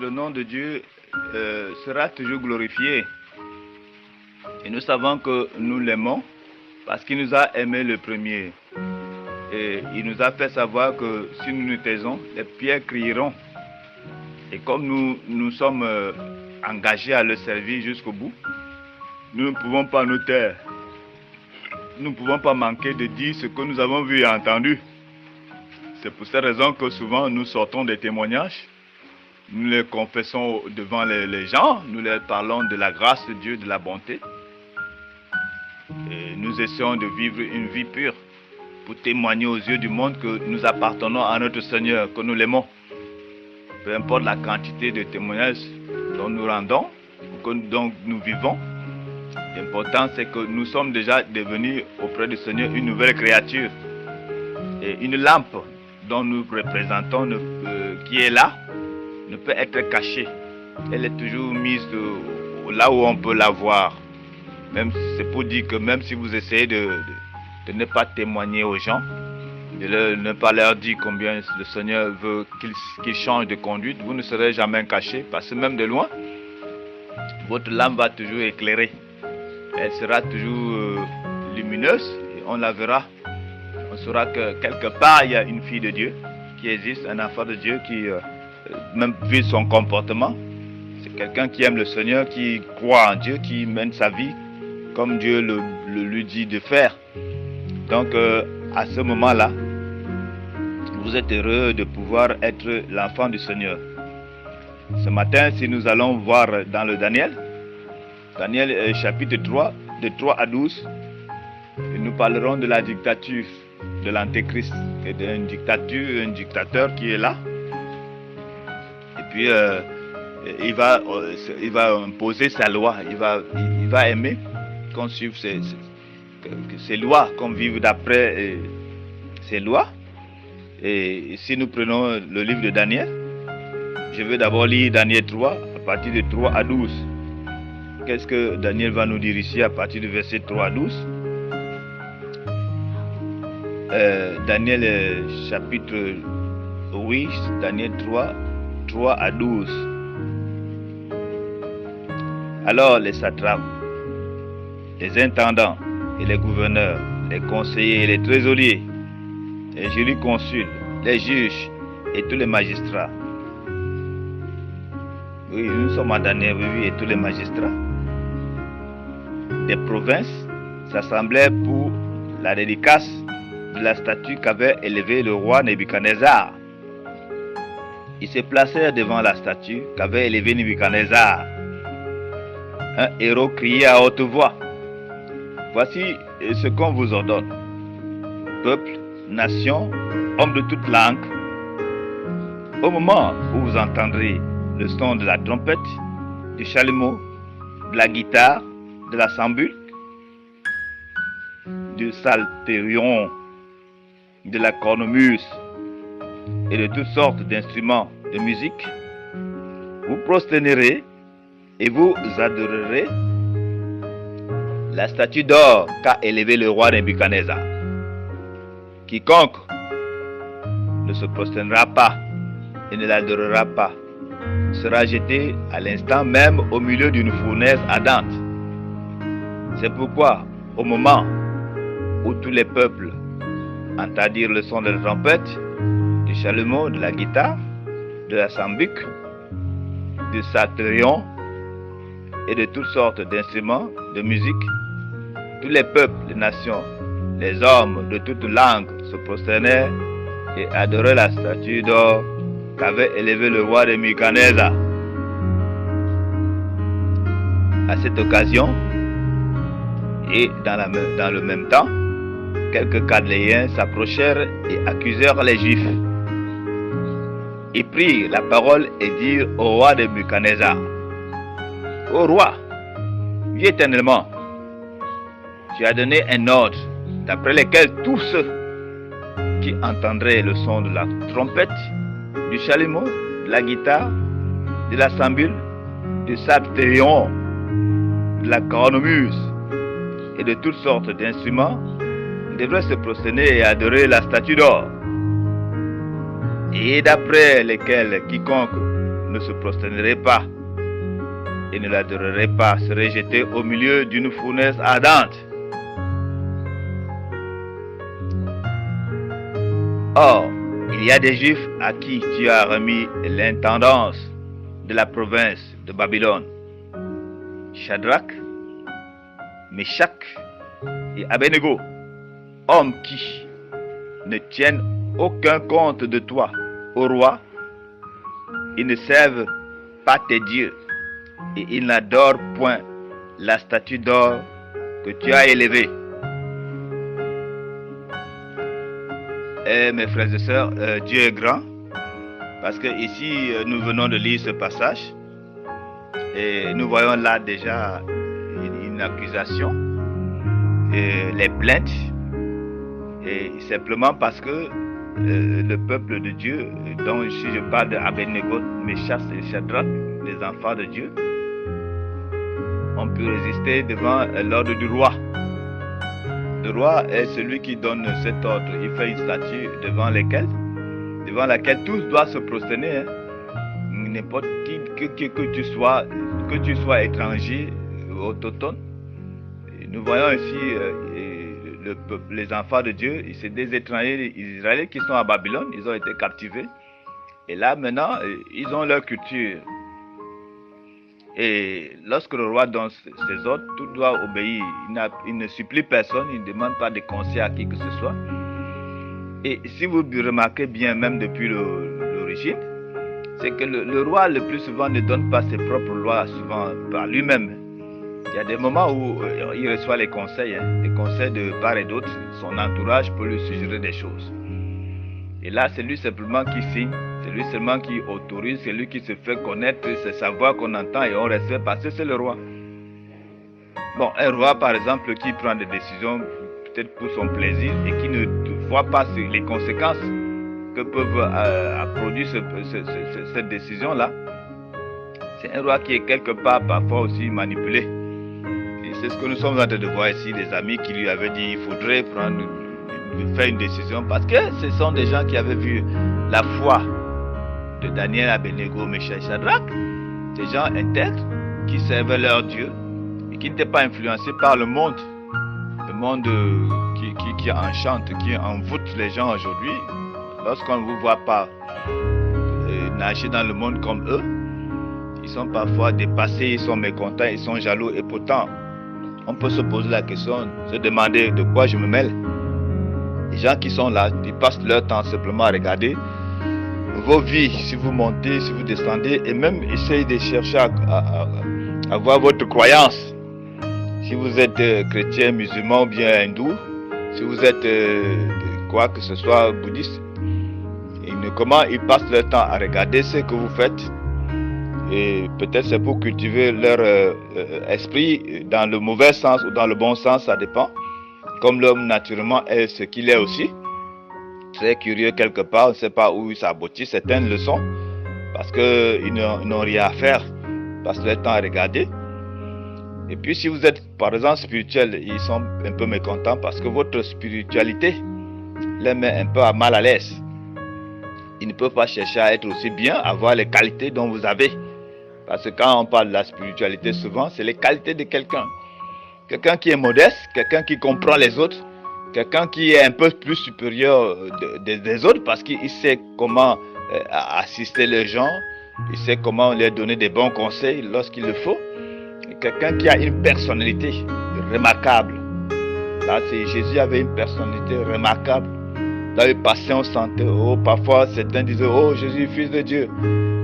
le nom de Dieu sera toujours glorifié. Et nous savons que nous l'aimons parce qu'il nous a aimés le premier. Et il nous a fait savoir que si nous nous taisons, les pierres crieront. Et comme nous sommes engagés à le servir jusqu'au bout, nous ne pouvons pas nous taire. Nous ne pouvons pas manquer de dire ce que nous avons vu et entendu. C'est pour cette raison que souvent nous sortons des témoignages, nous les confessons devant les gens, nous leur parlons de la grâce de Dieu, de la bonté. Et nous essayons de vivre une vie pure pour témoigner aux yeux du monde que nous appartenons à notre Seigneur, que nous l'aimons. Peu importe la quantité de témoignages dont nous rendons, dont nous vivons, l'important c'est que nous sommes déjà devenus auprès du Seigneur une nouvelle créature. Et une lampe dont nous représentons, qui est là, ne peut être cachée. Elle est toujours mise là où on peut la voir. Même c'est pour dire que même si vous essayez de ne pas témoigner aux gens, de ne pas leur dire combien le Seigneur veut qu'ils changent de conduite, vous ne serez jamais cachés, parce que même de loin, votre lampe va toujours éclairer. Elle sera toujours lumineuse et on la verra. On saura que quelque part il y a une fille de Dieu qui existe, un enfant de Dieu qui, même vu son comportement, c'est quelqu'un qui aime le Seigneur, qui croit en Dieu, qui mène sa vie comme Dieu lui dit de faire. Donc à ce moment-là, vous êtes heureux de pouvoir être l'enfant du Seigneur. Ce matin, si nous allons voir dans le Daniel chapitre 3, de 3 à 12, nous parlerons de la dictature de l'Antéchrist et d'un dictateur qui est là. Et puis il va imposer sa loi, il va aimer qu'on suive ses lois, qu'on vive d'après ses lois. Et si nous prenons le livre de Daniel, je vais d'abord lire Daniel 3 à partir de 3 à 12. Qu'est-ce que Daniel va nous dire ici à partir du verset 3 à 12? Daniel chapitre 8, Daniel 3 à 12. Alors les satrapes, les intendants et les gouverneurs, les conseillers et les trésoriers, les jurisconsuls, les juges et tous les magistrats. Oui, nous sommes en Daniel, oui, et tous les magistrats des provinces s'assemblaient pour la dédicace de la statue qu'avait élevée le roi Nebuchadnezzar. Ils se placèrent devant la statue qu'avait élevée Nebuchadnezzar. Un héros criait à haute voix: voici ce qu'on vous ordonne, peuple, nation, hommes de toute langue. Au moment où vous entendrez le son de la trompette, du chalumeau, de la guitare, de la sambule, du psalterion, de la cornemuse et de toutes sortes d'instruments de musique, vous prosternerez et vous adorerez la statue d'or qu'a élevée le roi Nebuchadnezzar. Quiconque ne se prosternera pas et ne l'adorera pas sera jeté à l'instant même au milieu d'une fournaise ardente. C'est pourquoi, au moment où tous les peuples entendirent le son de la trompette, du chalumeau, de la guitare, de la sambuc, du psalterion et de toutes sortes d'instruments de musique, tous les peuples, les nations, les hommes de toutes langues se prosternèrent et adoraient la statue d'or qu'avait élevée le roi Nebuchadnezzar. À cette occasion, et dans le même temps, quelques Chaldéens s'approchèrent et accusèrent les Juifs. Ils prirent la parole et dirent au roi Nebuchadnezzar: ô roi, vis éternellement, tu as donné un ordre d'après lequel tous ceux qui entendraient le son de la trompette, du chalumeau, de la guitare, de la sambule, du psalterion, de la cornemuse et de toutes sortes d'instruments devraient se prosterner et adorer la statue d'or, et d'après lesquels quiconque ne se prosternerait pas et ne l'adorerait pas, serait jeté au milieu d'une fournaise ardente. Or, il y a des Juifs à qui tu as remis l'intendance de la province de Babylone. Shadrach, Meshach et Abednego, hommes qui ne tiennent aucun compte de toi, ô roi, ils ne servent pas tes dieux et ils n'adorent point la statue d'or que tu as élevée. Et mes frères et sœurs, Dieu est grand, parce que ici nous venons de lire ce passage et nous voyons là déjà une accusation, et les plaintes, et simplement parce que le peuple de Dieu, dont ici je parle d'Abednego, Meshach et Shadrach, les enfants de Dieu, ont pu résister devant l'ordre du roi. Le roi est celui qui donne cet ordre. Il fait une statue devant laquelle tous doivent se prosterner. Hein. N'importe qui que tu sois étranger, autochtone. Nous voyons ici les enfants de Dieu, c'est des étrangers, les Israéliens qui sont à Babylone, ils ont été captivés. Et là maintenant, ils ont leur culture. Et lorsque le roi donne ses ordres, tout doit obéir. Il ne supplie personne, il ne demande pas de conseil à qui que ce soit. Et si vous remarquez bien, même depuis l'origine, c'est que le roi le plus souvent ne donne pas ses propres lois, souvent par lui-même. Il y a des moments où il reçoit les conseils de part et d'autre. Son entourage peut lui suggérer des choses. Et là, c'est lui simplement qui signe, c'est lui seulement qui autorise, c'est lui qui se fait connaître, c'est sa voix qu'on entend et on respecte parce que c'est le roi. Bon, un roi par exemple qui prend des décisions peut-être pour son plaisir et qui ne voit pas les conséquences que peuvent produire cette décision-là, c'est un roi qui est quelque part parfois aussi manipulé. Et c'est ce que nous sommes en train de voir ici, des amis qui lui avaient dit il faudrait faire une décision parce que ce sont des gens qui avaient vu la foi de Daniel, Abednego, Meshach et Shadrach, des gens intègres qui servaient leur Dieu et qui n'étaient pas influencés par le monde qui enchante, qui envoûte les gens aujourd'hui. Lorsqu'on ne vous voit pas nager dans le monde comme eux, ils sont parfois dépassés, ils sont mécontents, ils sont jaloux et pourtant on peut se poser la question, se demander de quoi je me mêle. Les gens qui sont là, ils passent leur temps simplement à regarder vos vies, si vous montez, si vous descendez, et même essayent de chercher à voir votre croyance. Si vous êtes chrétien, musulman ou bien hindou, si vous êtes quoi que ce soit bouddhiste, comment ils passent leur temps à regarder ce que vous faites. Et peut-être c'est pour cultiver leur esprit dans le mauvais sens ou dans le bon sens, ça dépend. Comme l'homme naturellement est ce qu'il est aussi, très curieux quelque part, on ne sait pas où ça aboutit, certaines leçons, parce qu'ils n'ont rien à faire, passent leur temps à regarder. Et puis si vous êtes par exemple spirituel, ils sont un peu mécontents parce que votre spiritualité les met un peu mal à l'aise. Ils ne peuvent pas chercher à être aussi bien, avoir les qualités dont vous avez. Parce que quand on parle de la spiritualité, souvent, c'est les qualités de quelqu'un. Quelqu'un qui est modeste, quelqu'un qui comprend les autres, quelqu'un qui est un peu plus supérieur des autres parce qu'il sait comment assister les gens, il sait comment leur donner des bons conseils lorsqu'il le faut. Quelqu'un qui a une personnalité remarquable. Là, Jésus avait une personnalité remarquable. Dans le passé, on sentait, parfois certains disaient, oh Jésus, fils de Dieu,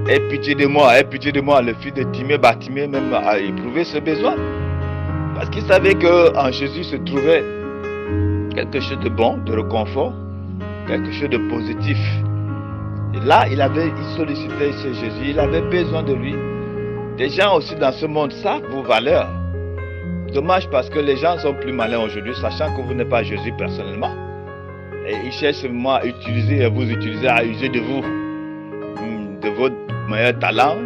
aie pitié de moi, aie pitié de moi. Le fils de Timée, Bartimée même a éprouvé ce besoin. Parce qu'il savait qu'en Jésus se trouvait quelque chose de bon, de réconfort, quelque chose de positif. Et là, il sollicitait ce Jésus, il avait besoin de lui. Des gens aussi dans ce monde savent vos valeurs. Dommage parce que les gens sont plus malins aujourd'hui, sachant que vous n'êtes pas Jésus personnellement. Et ils cherchent seulement à utiliser, à vous utiliser, à user de vous, de votre meilleur talent,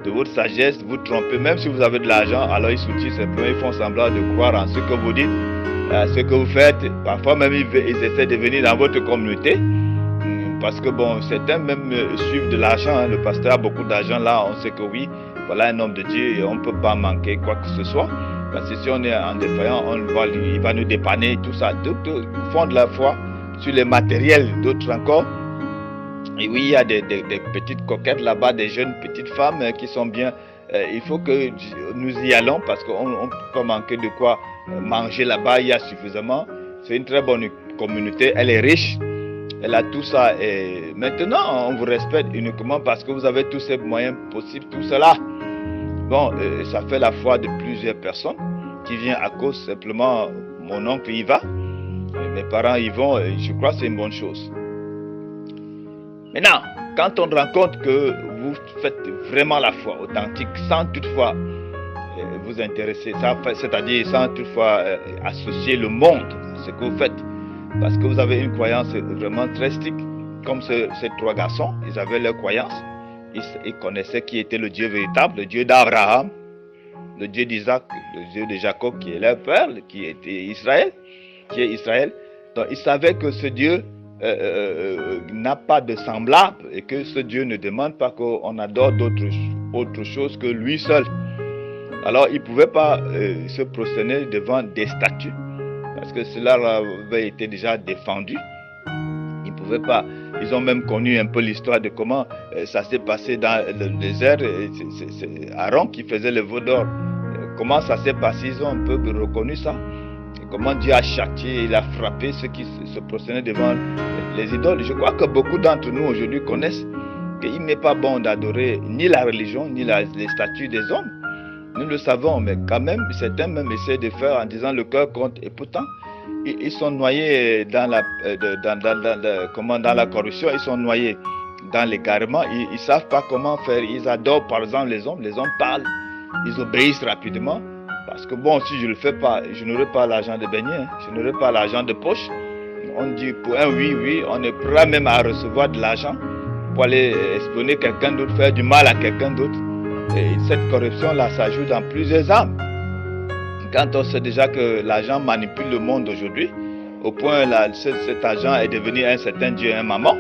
de votre sagesse, de vous tromper. Même si vous avez de l'argent, alors ils s'outilent simplement, ils font semblant de croire en ce que vous dites, ce que vous faites. Parfois même ils essaient de venir dans votre communauté parce que bon, certains même suivent de l'argent, hein. Le pasteur a beaucoup d'argent, là on sait que oui, voilà un homme de Dieu et on ne peut pas manquer quoi que ce soit. Parce que si on est en défaillant, il va nous dépanner, tout ça. D'autres font de la foi sur les matériels, d'autres encore. Et oui, il y a des petites coquettes là-bas, des jeunes petites femmes qui sont bien. Il faut que nous y allons parce qu'on ne peut pas manquer de quoi manger là-bas, il y a suffisamment. C'est une très bonne communauté, elle est riche, elle a tout ça. Et maintenant, on vous respecte uniquement parce que vous avez tous ces moyens possibles, tout cela. Bon, ça fait la foi de plusieurs personnes qui viennent à cause simplement, mon oncle y va, mes parents y vont, je crois que c'est une bonne chose. Maintenant, quand on rend compte que vous faites vraiment la foi authentique sans toutefois vous intéresser, c'est-à-dire sans toutefois associer le monde à ce que vous faites, parce que vous avez une croyance vraiment très stricte, comme ces trois garçons, ils avaient leur croyance. Ils connaissaient qui était le Dieu véritable, le Dieu d'Abraham, le Dieu d'Isaac, le Dieu de Jacob qui est leur père, qui était Israël, qui est Israël. Donc ils savaient que ce Dieu n'a pas de semblable et que ce Dieu ne demande pas qu'on adore autre chose que lui seul. Alors ils ne pouvaient pas se prosterner devant des statues parce que cela avait été déjà défendu. Ils ne pouvaient pas. Ils ont même connu un peu l'histoire de comment ça s'est passé dans le désert. C'est Aaron qui faisait le veau d'or. Comment ça s'est passé, ils ont un peu reconnu ça. Et comment Dieu a châtié, il a frappé ceux qui se prosternaient devant les idoles. Je crois que beaucoup d'entre nous aujourd'hui connaissent qu'il n'est pas bon d'adorer ni la religion, ni les statues des hommes. Nous le savons, mais quand même, certains même essaient de faire en disant le cœur compte. Et pourtant, ils sont noyés dans la corruption, ils sont noyés dans l'égarement, ils ne savent pas comment faire. Ils adorent par exemple les hommes parlent, ils obéissent rapidement. Parce que bon, si je ne le fais pas, je n'aurai pas l'argent de beignet, hein, je n'aurai pas l'argent de poche. On dit pour un oui, oui, on est prêt même à recevoir de l'argent pour aller espionner quelqu'un d'autre, faire du mal à quelqu'un d'autre. Et cette corruption-là, ça joue dans plusieurs âmes. Quand on sait déjà que l'argent manipule le monde aujourd'hui, au point là, cet argent est devenu un certain Dieu, un maman,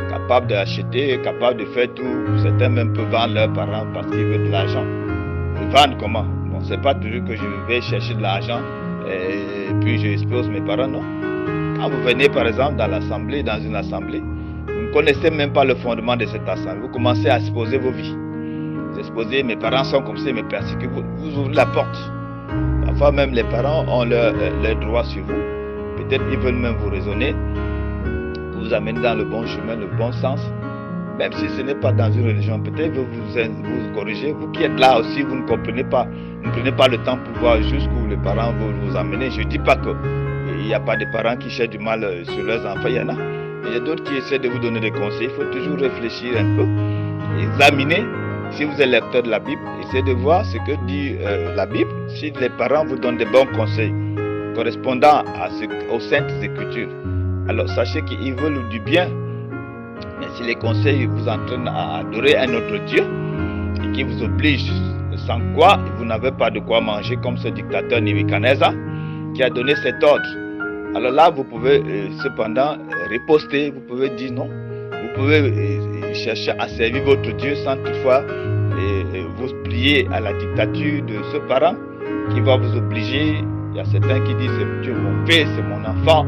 capable d'acheter, capable de faire tout. Certains même peuvent vendre leurs parents parce qu'ils veulent de l'argent. Ils vendent comment? Bon, c'est pas toujours que je vais chercher de l'argent et puis je expose mes parents, non. Quand vous venez par exemple dans l'assemblée, dans une assemblée, vous ne connaissez même pas le fondement de cette assemblée. Vous commencez à exposer vos vies. Vous exposez, mes parents sont comme ça, ils me persécutent. Vous ouvrez la porte. Parfois même les parents ont leur droit sur vous. Peut-être ils veulent même vous raisonner, vous amener dans le bon chemin, le bon sens. Même si ce n'est pas dans une religion, peut-être vous corriger. Vous qui êtes là aussi, vous ne comprenez pas. Ne prenez pas le temps pour voir jusqu'où les parents vont vous amener. Je ne dis pas qu'il n'y a pas de parents qui cherchent du mal sur leurs enfants, il y en a. Il y a d'autres qui essaient de vous donner des conseils. Il faut toujours réfléchir un peu, examiner. Si vous êtes lecteur de la Bible, essayez de voir ce que dit la Bible. Si les parents vous donnent des bons conseils correspondant aux saintes écritures, alors sachez qu'ils veulent du bien. Mais si les conseils vous entraînent à adorer un autre Dieu et qui vous obligent, sans quoi vous n'avez pas de quoi manger, comme ce dictateur Nebuchadnezzar qui a donné cet ordre, alors là vous pouvez cependant riposter, vous pouvez dire non, vous pouvez chercher à servir votre Dieu sans toutefois vous plier à la dictature de ce parent qui va vous obliger. Il y a certains qui disent c'est Dieu mon fils, c'est mon enfant,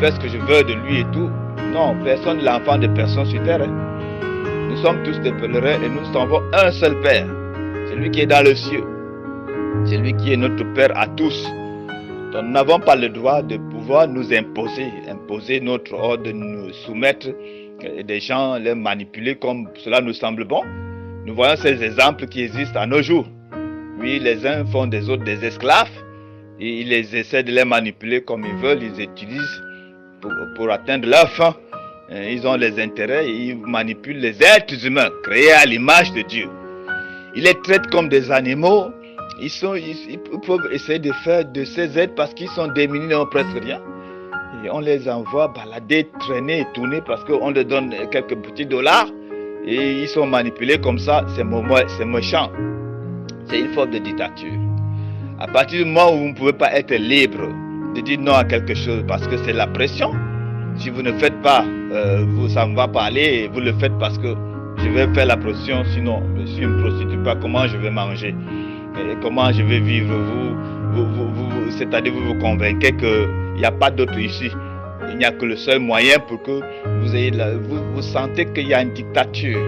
fais ce que je veux de lui et tout. Non, personne n'est l'enfant de personne sur terre. Nous sommes tous des pèlerins et nous avons un seul Père. C'est lui qui est dans le ciel. C'est lui qui est notre Père à tous. Donc nous n'avons pas le droit de pouvoir nous imposer notre ordre, nous soumettre des gens, les manipuler comme cela nous semble bon. Nous voyons ces exemples qui existent à nos jours. Oui, les uns font des autres des esclaves et ils essaient de les manipuler comme ils veulent, ils utilisent pour atteindre leur fin. Ils ont les intérêts et ils manipulent les êtres humains créés à l'image de Dieu. Ils les traitent comme des animaux. Ils peuvent essayer de faire de ces êtres parce qu'ils sont démunis, ils n'ont presque rien. Et on les envoie balader, traîner, tourner parce qu'on leur donne quelques petits dollars et ils sont manipulés comme ça. C'est méchant. C'est une forme de dictature. À partir du moment où vous ne pouvez pas être libre de dire non à quelque chose parce que c'est la pression, Si vous ne faites pas, ça ne va pas aller. Vous le faites parce que je vais faire la prostitution. Sinon, si je ne me prostitue pas, comment je vais manger? Et comment je vais vivre? C'est-à-dire vous vous convainquez qu'il n'y a pas d'autre issue. Il n'y a que le seul moyen pour que vous ayez vous sentez qu'il y a une dictature.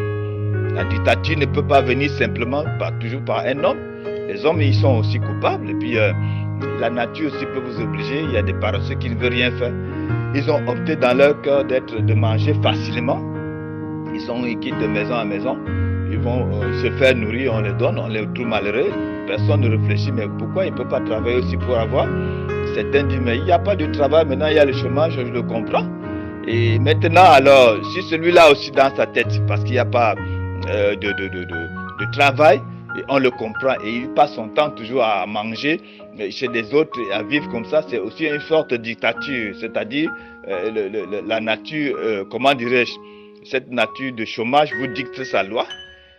La dictature ne peut pas venir simplement toujours par un homme. Les hommes, ils sont aussi coupables. Et puis, la nature aussi peut vous obliger. Il y a des paresseux qui ne veulent rien faire. Ils ont opté dans leur cœur de manger facilement. Ils quittent de maison à maison. Ils vont se faire nourrir, on les donne, on les trouve malheureux. Personne ne réfléchit, mais pourquoi il ne peut pas travailler aussi pour avoir? Certains disent, mais il n'y a pas de travail, maintenant il y a le chômage, je le comprends. Et maintenant, alors, si celui-là aussi dans sa tête, parce qu'il n'y a pas de travail, et on le comprend, et il passe son temps toujours à manger chez des autres et à vivre comme ça, c'est aussi une sorte de dictature, c'est-à-dire la nature, comment dirais-je, cette nature de chômage vous dicte sa loi.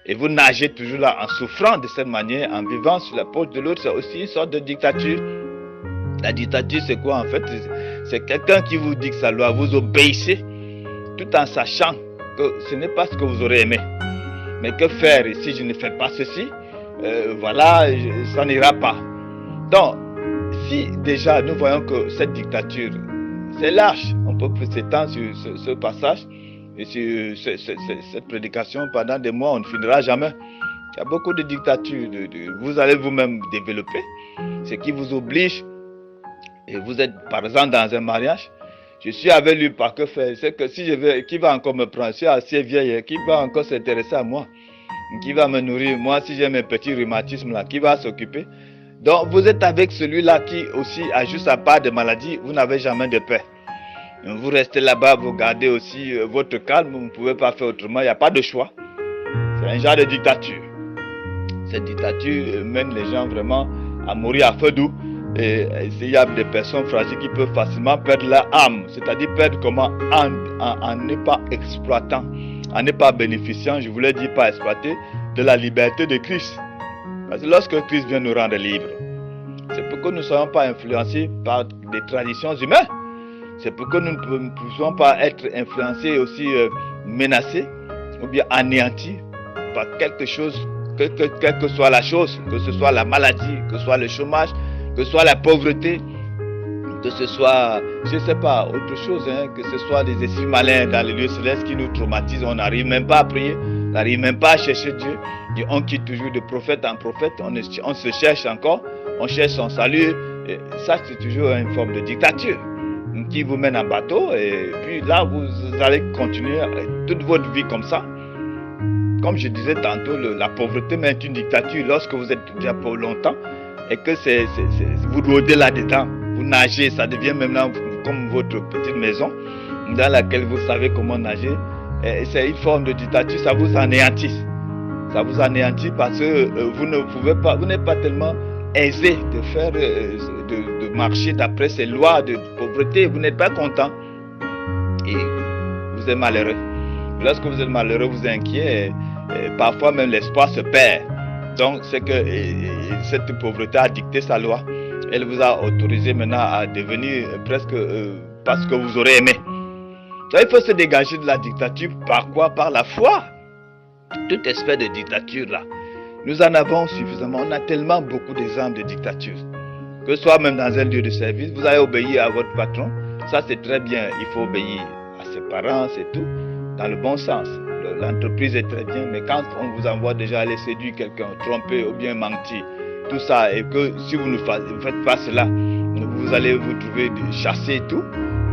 Et vous nagez toujours là en souffrant de cette manière, en vivant sur la poche de l'autre, c'est aussi une sorte de dictature. La dictature, c'est quoi en fait? C'est quelqu'un qui vous dicte sa loi, vous obéissez, tout en sachant que ce n'est pas ce que vous aurez aimé. Mais que faire si je ne fais pas ceci? Voilà, ça n'ira pas. Donc, si déjà nous voyons que cette dictature, c'est large, on peut s'étendre sur ce passage, et sur cette prédication pendant des mois, on ne finira jamais. Il y a beaucoup de dictatures, vous allez vous-même développer, ce qui vous oblige, et vous êtes par exemple dans un mariage, je suis avec lui par que faire, c'est que si je vais, qui va encore me prendre, je suis assez vieille, qui va encore s'intéresser à moi, qui va me nourrir, moi si j'ai mes petits rhumatismes là, qui va s'occuper. Donc vous êtes avec celui-là qui aussi a juste sa part de maladie, vous n'avez jamais de paix. Vous restez là-bas, vous gardez aussi votre calme, vous ne pouvez pas faire autrement, il n'y a pas de choix. C'est un genre de dictature. Cette dictature mène les gens vraiment à mourir à feu doux. Et il y a des personnes fragiles qui peuvent facilement perdre leur âme, c'est-à-dire perdre comment en ne pas exploitant, en ne pas bénéficiant, je voulais dire pas exploiter, de la liberté de Christ. Parce que lorsque Christ vient nous rendre libres, c'est pour que nous ne soyons pas influencés par des traditions humaines. C'est pour que nous ne puissions pas être influencés et aussi menacés ou bien anéantis par quelque chose, quelle que soit la chose, que ce soit la maladie, que ce soit le chômage, que ce soit la pauvreté, que ce soit, je ne sais pas, autre chose, que ce soit des esprits malins dans les lieux célestes qui nous traumatisent, on n'arrive même pas à prier, on n'arrive même pas à chercher Dieu. Et on quitte toujours de prophète en prophète, on se cherche encore, on cherche son salut. Et ça, c'est toujours une forme de dictature qui vous mène en bateau, et puis là vous allez continuer toute votre vie comme ça. Comme je disais tantôt, la pauvreté est une dictature lorsque vous êtes déjà pour longtemps et que vous rôdez là-dedans, vous nagez, ça devient maintenant comme votre petite maison dans laquelle vous savez comment nager. C'est une forme de dictature, ça vous anéantit. Ça vous anéantit parce que vous ne pouvez pas, vous n'êtes pas tellement aisé de faire, de marcher d'après ces lois de pauvreté, vous n'êtes pas content et vous êtes malheureux. Lorsque vous êtes malheureux, vous êtes inquiet, et parfois même l'espoir se perd. Donc c'est que cette pauvreté a dicté sa loi. Elle vous a autorisé maintenant à devenir presque parce que vous aurez aimé. Donc il faut se dégager de la dictature. Par quoi? Par la foi. Toute espèce de dictature là. Nous en avons suffisamment. On a tellement beaucoup d'exemples de dictature. Que ce soit même dans un lieu de service, vous allez obéir à votre patron. Ça c'est très bien. Il faut obéir à ses parents, c'est tout. Dans le bon sens. L'entreprise est très bien, mais quand on vous envoie déjà aller séduire quelqu'un, tromper ou bien mentir, tout ça, et que si vous ne faites pas cela, vous allez vous trouver chassé et tout.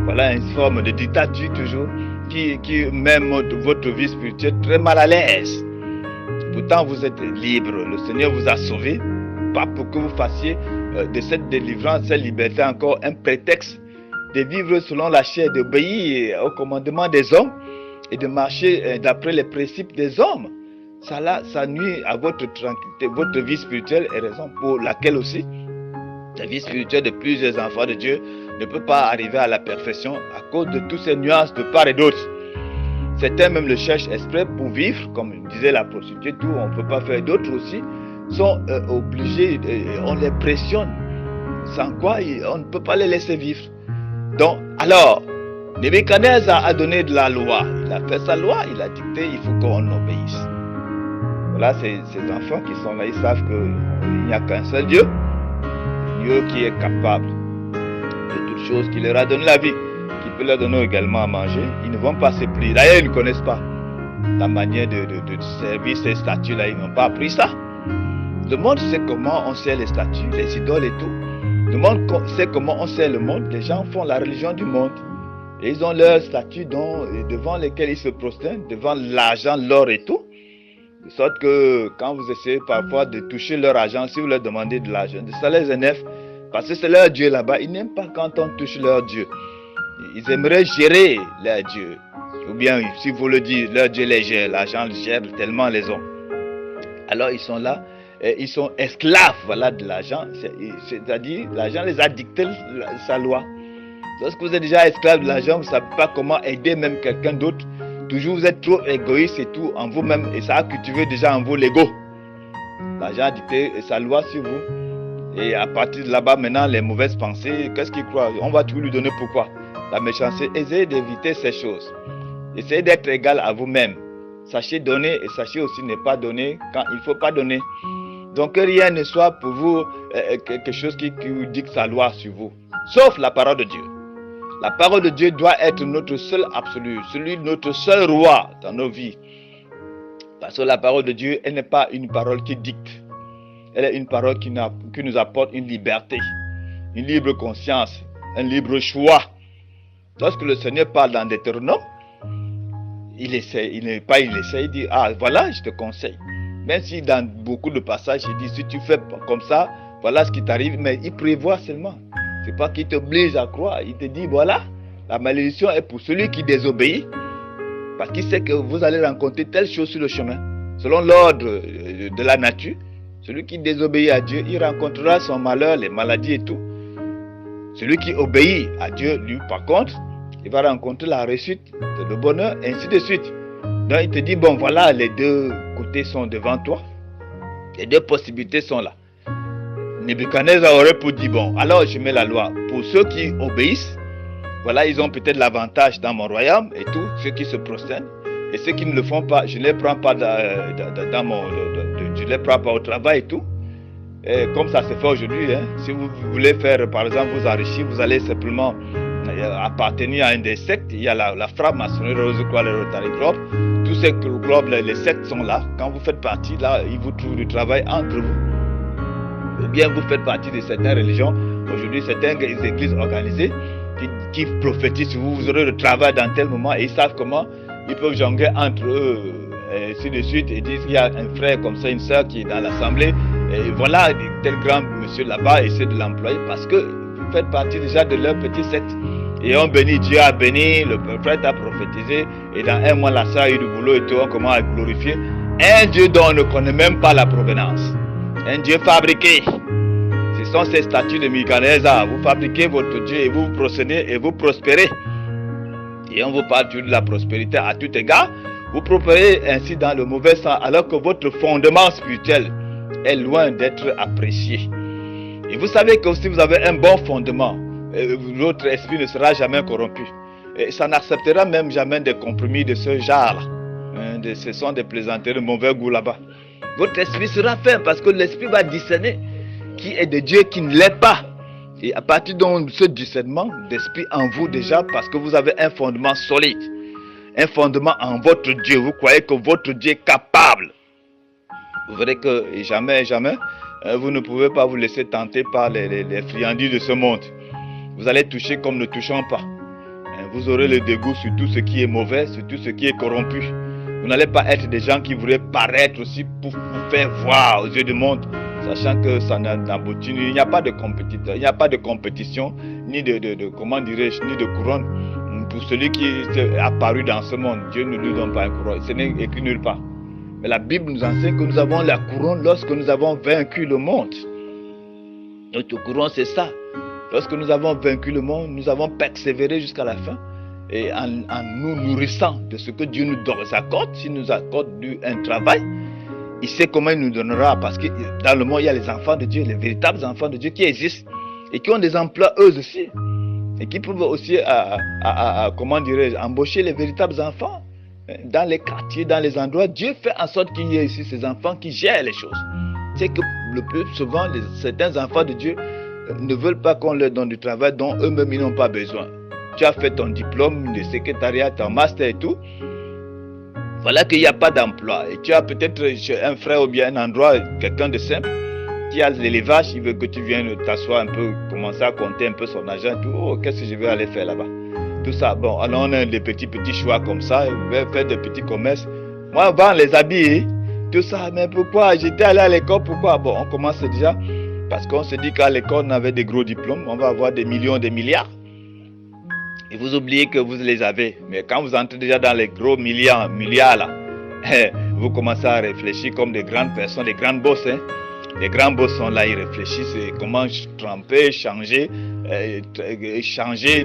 Voilà une forme de dictature toujours qui met votre vie spirituelle très mal à l'aise. Pourtant vous êtes libre, le Seigneur vous a sauvé, pas pour que vous fassiez de cette délivrance, cette liberté encore un prétexte de vivre selon la chair, d'obéir au commandement des hommes et de marcher d'après les principes des hommes. Ça nuit à votre tranquillité, votre vie spirituelle, et raison pour laquelle aussi la vie spirituelle de plusieurs enfants de Dieu ne peut pas arriver à la perfection à cause de toutes ces nuances de part et d'autre. Certains même le cherchent exprès pour vivre, comme disait la prostituée, tout, on ne peut pas faire. D'autres aussi sont obligés, on les pressionne, sans quoi on ne peut pas les laisser vivre. Donc, alors, Nebuchadnezzar a donné de la loi. Il a fait sa loi, il a dicté, il faut qu'on obéisse. Voilà, ces enfants qui sont là, ils savent qu'il n'y a qu'un seul Dieu. Dieu qui est capable de toutes choses, qui leur a donné la vie, qui peut leur donner également à manger. Ils ne vont pas se plier. D'ailleurs, ils ne connaissent pas la manière de servir ces statues-là. Ils n'ont pas appris ça. Le monde sait comment on sert les statues, les idoles et tout. Le monde sait comment on sert le monde. Les gens font la religion du monde. Et ils ont leurs statues devant lesquelles ils se prosternent, devant l'argent, l'or et tout. De sorte que quand vous essayez parfois de toucher leur argent, si vous leur demandez de l'argent, ça les énerve. Parce que c'est leur Dieu là-bas. Ils n'aiment pas quand on touche leur Dieu. Ils aimeraient gérer leur Dieu. Ou bien, si vous le dites, leur Dieu les gère. L'argent gère tellement les hommes. Alors ils sont là. Ils sont esclaves, voilà, de l'argent. C'est-à-dire, l'argent les a dicté sa loi. Lorsque vous êtes déjà esclave de l'argent, vous ne savez pas comment aider même quelqu'un d'autre. Toujours vous êtes trop égoïste et tout en vous-même. Et ça a cultivé déjà en vous l'ego. L'argent a dicté sa loi sur vous. Et à partir de là-bas, maintenant, les mauvaises pensées, qu'est-ce qu'ils croient? On va tout lui donner pourquoi? La méchanceté. Essayez d'éviter ces choses. Essayez d'être égal à vous-même. Sachez donner et sachez aussi ne pas donner quand il ne faut pas donner. Donc que rien ne soit pour vous quelque chose qui vous dicte sa loi sur vous. Sauf la parole de Dieu. La parole de Dieu doit être notre seul absolu, notre seul roi dans nos vies. Parce que la parole de Dieu, elle n'est pas une parole qui dicte. Elle est une parole qui nous apporte une liberté, une libre conscience, un libre choix. Lorsque le Seigneur parle dans Deutéronome, il dit, ah voilà, je te conseille. Même si dans beaucoup de passages, il dit, si tu fais comme ça, voilà ce qui t'arrive, mais il prévoit seulement. C'est pas qu'il t'oblige à croire, il te dit, voilà, la malédiction est pour celui qui désobéit, parce qu'il sait que vous allez rencontrer telle chose sur le chemin. Selon l'ordre de la nature, celui qui désobéit à Dieu, il rencontrera son malheur, les maladies et tout. Celui qui obéit à Dieu, lui, par contre, il va rencontrer la réussite, le bonheur, et ainsi de suite. Donc il te dit, bon voilà, les deux côtés sont devant toi. Les deux possibilités sont là. Nebuchadnezzar aurait pu dire, bon, alors je mets la loi. Pour ceux qui obéissent, voilà, ils ont peut-être l'avantage dans mon royaume et tout, ceux qui se prosternent. Et ceux qui ne le font pas, je ne les prends pas je les prends pas au travail et tout. Et comme ça se fait aujourd'hui, hein, si vous voulez faire, par exemple, vous enrichir, vous allez simplement appartenir à un des sectes. Il y a la franc-maçonnerie, Rose Croix, le Rotary Club. Tous ces clubs, les sectes sont là. Quand vous faites partie, là, ils vous trouvent du travail entre vous. Ou bien vous faites partie de certaines religions. Aujourd'hui, certaines églises organisées qui prophétisent sur vous. Vous aurez le travail dans tel moment et ils savent comment ils peuvent jongler entre eux, et ainsi de suite. Et disent qu'il y a un frère comme ça, une soeur qui est dans l'assemblée. Et voilà, tel grand monsieur là-bas essaie de l'employer parce que vous faites partie déjà de leur petit secte. Et on bénit, Dieu a béni, le prophète a prophétisé. Et dans un mois, la soeur a eu du boulot et tout, on commence à glorifier un Dieu dont on ne connaît même pas la provenance. Un Dieu fabriqué. Ce sont ces statues de Nebuchadnezzar. Vous fabriquez votre Dieu et vous vous procédez et vous prospérez. Et on vous parle de la prospérité à tout égard. Vous prospérez ainsi dans le mauvais sens alors que votre fondement spirituel est loin d'être apprécié. Et vous savez que si vous avez un bon fondement, votre esprit ne sera jamais corrompu. Et ça n'acceptera même jamais des compromis de ce genre. Ce sont des plaisanteries de mauvais goût là-bas. Votre esprit sera ferme parce que l'esprit va discerner qui est de Dieu, qui ne l'est pas. Et à partir de ce discernement d'esprit en vous déjà, parce que vous avez un fondement solide, un fondement en votre Dieu, vous croyez que votre Dieu est capable. Vous verrez que jamais, vous ne pouvez pas vous laisser tenter par les friandises de ce monde. Vous allez toucher comme ne touchant pas. Vous aurez le dégoût sur tout ce qui est mauvais, sur tout ce qui est corrompu. Vous n'allez pas être des gens qui voudraient paraître aussi pour vous faire voir aux yeux du monde, sachant que ça n'aboutit. Il n'y a pas de compétiteur, il n'y a pas de compétition, ni comment dirais-je, ni de couronne pour celui qui est apparu dans ce monde. Dieu ne lui donne pas un couronne, ce n'est écrit nulle part. Mais la Bible nous enseigne que nous avons la couronne lorsque nous avons vaincu le monde. Notre couronne, c'est ça. Lorsque nous avons vaincu le monde, nous avons persévéré jusqu'à la fin. Et en nous nourrissant de ce que Dieu nous accorde, s'il nous accorde un travail, il sait comment il nous donnera. Parce que dans le monde, il y a les enfants de Dieu, les véritables enfants de Dieu qui existent et qui ont des emplois eux aussi. et qui peuvent aussi, comment dirais-je, embaucher les véritables enfants dans les quartiers, dans les endroits. Dieu fait en sorte qu'il y ait ici ces enfants qui gèrent les choses. C'est que le plus souvent, certains enfants de Dieu ne veulent pas qu'on leur donne du travail dont eux-mêmes ils n'ont pas besoin. Tu as fait ton diplôme de secrétariat, ton master et tout. Voilà qu'il n'y a pas d'emploi. Et tu as peut-être un frère ou bien un endroit, quelqu'un de simple, qui a l'élevage, il veut que tu viennes t'asseoir un peu, commencer à compter un peu son argent et tout. Oh, qu'est-ce que je vais aller faire là-bas? Tout ça. Bon, alors on a des petits choix comme ça, on va faire des petits commerces. Moi, on vend les habits, tout ça. Mais pourquoi? J'étais allé à l'école, pourquoi? Bon, on commence déjà, parce qu'on se dit qu'à l'école, on avait des gros diplômes, on va avoir des millions, des milliards. Et vous oubliez que vous les avez. Mais quand vous entrez déjà dans les gros milliards là, vous commencez à réfléchir comme des grandes personnes, des grandes boss. Les grands boss sont là, ils réfléchissent comment tromper, changer,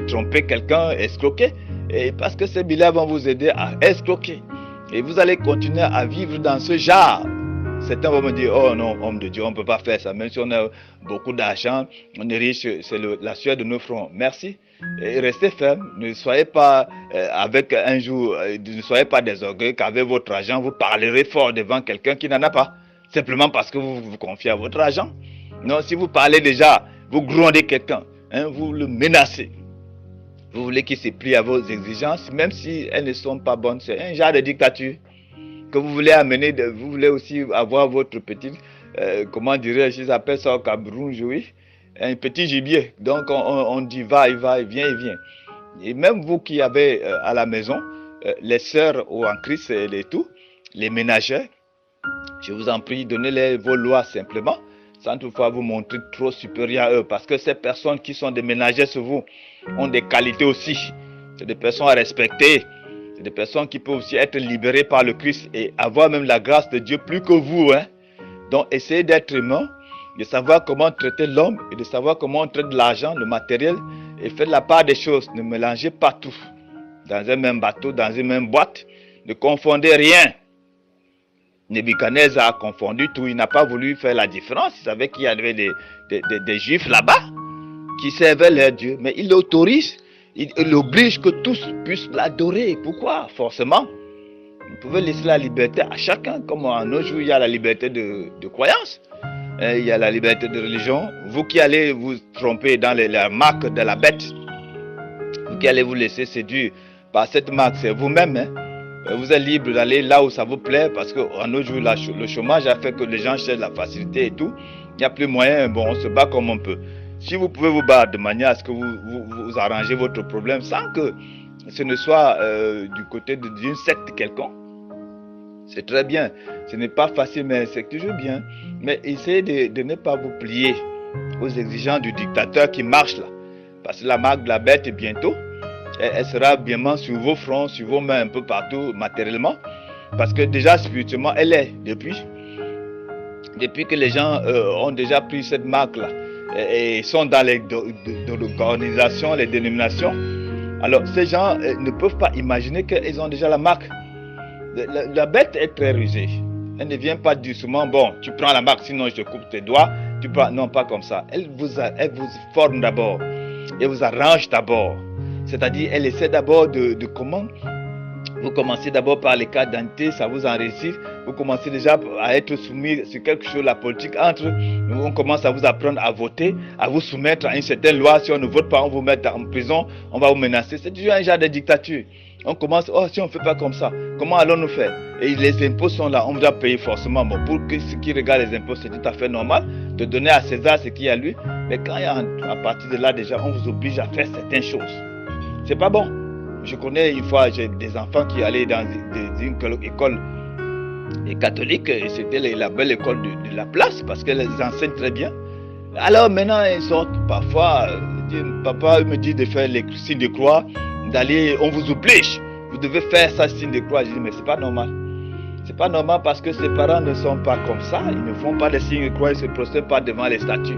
tromper quelqu'un, escroquer. Et parce que ces billets vont vous aider à escroquer. Et vous allez continuer à vivre dans ce genre. Certains vont me dire, oh non, homme de Dieu, on ne peut pas faire ça. Même si on a beaucoup d'argent, on est riche, c'est la sueur de nos fronts. Merci. Et restez ferme. Ne soyez pas avec un jour, ne soyez pas désorgueillés qu'avec votre argent, vous parlerez fort devant quelqu'un qui n'en a pas. Simplement parce que vous vous confiez à votre argent. Non, si vous parlez déjà, vous grondez quelqu'un, vous le menacez. Vous voulez qu'il se plie à vos exigences, même si elles ne sont pas bonnes. C'est un genre de dictature que vous voulez amener. Vous voulez aussi avoir votre petit, comment dirais-je, ils appellent ça au Cameroun, oui, un petit gibier. Donc on dit va, il vient, il vient. Et même vous qui avez à la maison, les sœurs ou en Christ et tout, les ménagères, je vous en prie, donnez-les vos lois simplement, sans toutefois vous montrer trop supérieur à eux. Parce que ces personnes qui sont des ménagères sur vous ont des qualités aussi. C'est des personnes à respecter. C'est des personnes qui peuvent aussi être libérées par le Christ et avoir même la grâce de Dieu plus que vous. Donc essayez d'être humain, de savoir comment traiter l'homme et de savoir comment on traite l'argent, le matériel, et faites la part des choses. Ne mélangez pas tout dans un même bateau, dans une même boîte. Ne confondez rien. Nebuchadnezzar a confondu tout, il n'a pas voulu faire la différence. Il savait qu'il y avait des juifs là-bas qui servaient leur Dieu, mais il l'autorise, il oblige que tous puissent l'adorer. Pourquoi? Forcément, vous pouvez laisser la liberté à chacun, comme en nos jours il y a la liberté de croyance, il y a la liberté de religion. Vous qui allez vous tromper dans la marque de la bête, vous qui allez vous laisser séduire par cette marque, c'est vous-même. Vous êtes libre d'aller là où ça vous plaît, parce qu'en nos jours, le chômage a fait que les gens cherchent la facilité et tout. Il n'y a plus moyen, bon, on se bat comme on peut. Si vous pouvez vous battre de manière à ce que vous arrangez votre problème sans que ce ne soit du côté d'une secte quelconque, c'est très bien. Ce n'est pas facile, mais c'est toujours bien. Mais essayez de ne pas vous plier aux exigences du dictateur qui marche là. Parce que la marque de la bête est bientôt. Elle sera bien sur vos fronts, sur vos mains, un peu partout matériellement. Parce que déjà spirituellement, elle est depuis que les gens ont déjà pris cette marque-là et sont dans les organisations, les dénominations. Alors ces gens ne peuvent pas imaginer qu'ils ont déjà la marque. La bête est très rusée. Elle ne vient pas doucement, bon, tu prends la marque, sinon je te coupe tes doigts. Tu prends, non, pas comme ça. Elle vous forme d'abord. Elle vous arrange d'abord. C'est-à-dire, elle essaie d'abord de comment. Vous commencez d'abord par les cartes d'identité, ça vous enregistre. Vous commencez déjà à être soumis sur quelque chose, la politique entre. On commence à vous apprendre à voter, à vous soumettre à une certaine loi. Si on ne vote pas, on vous met en prison, on va vous menacer. C'est toujours un genre de dictature. On commence, oh, si on ne fait pas comme ça, comment allons-nous faire? Et les impôts sont là, on doit payer forcément. Bon, pour que ceux qui regardent les impôts, c'est tout à fait normal de donner à César ce qu'il y a à lui. Mais quand il y a à partir de là, déjà, on vous oblige à faire certaines choses. C'est pas bon. Je connais une fois, j'ai des enfants qui allaient dans une école catholique, et c'était la belle école de la place, parce qu'elles enseignent très bien. Alors maintenant, ils sortent parfois, papa me dit de faire les signes de croix, d'aller, on vous oblige, vous devez faire ça, signe de croix. Je dis, mais c'est pas normal. C'est pas normal parce que ses parents ne sont pas comme ça, ils ne font pas les signes de croix, ils ne se prosternent pas devant les statues.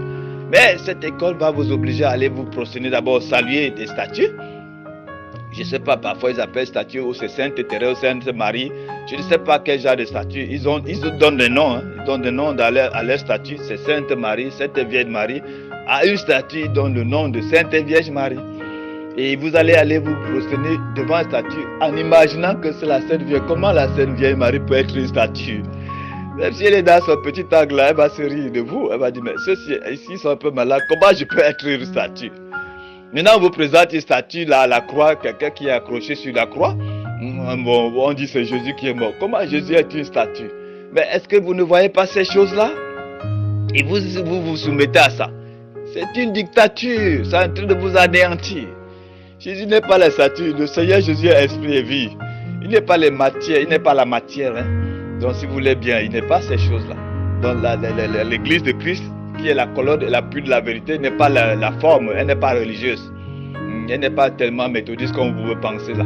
Mais cette école va vous obliger à aller vous prosterner d'abord, saluer des statues. Je ne sais pas, parfois ils appellent statue ou c'est Sainte Thérèse, Sainte Marie. Je ne sais pas quel genre de statue. Ils donnent des noms. Ils donnent des noms à leur statue. C'est Sainte Marie, Sainte Vierge Marie. À une statue, ils donnent le nom de Sainte Vierge Marie. Et vous allez aller vous prosterner devant une statue en imaginant que c'est la Sainte Vierge. Comment la Sainte Vierge Marie peut être une statue? Même si elle est dans son petit angle là, elle va se rire de vous. Elle va dire, mais ceux-ci ici sont un peu malades. Comment je peux être une statue? Maintenant, on vous présente une statue là à la croix, quelqu'un qui est accroché sur la croix. Bon, on dit c'est Jésus qui est mort. Comment Jésus est une statue? Mais est-ce que vous ne voyez pas ces choses-là? Et vous soumettez à ça. C'est une dictature. C'est en train de vous anéantir. Jésus n'est pas la statue. Le Seigneur Jésus est esprit et vie. Il n'est pas les matières. Il n'est pas la matière. Hein. Donc si vous voulez bien, il n'est pas ces choses-là. Donc l'église de Christ, qui est la colonne et l'appui de la vérité, n'est pas la forme. Elle n'est pas religieuse. Elle n'est pas tellement méthodiste comme vous pouvez penser là.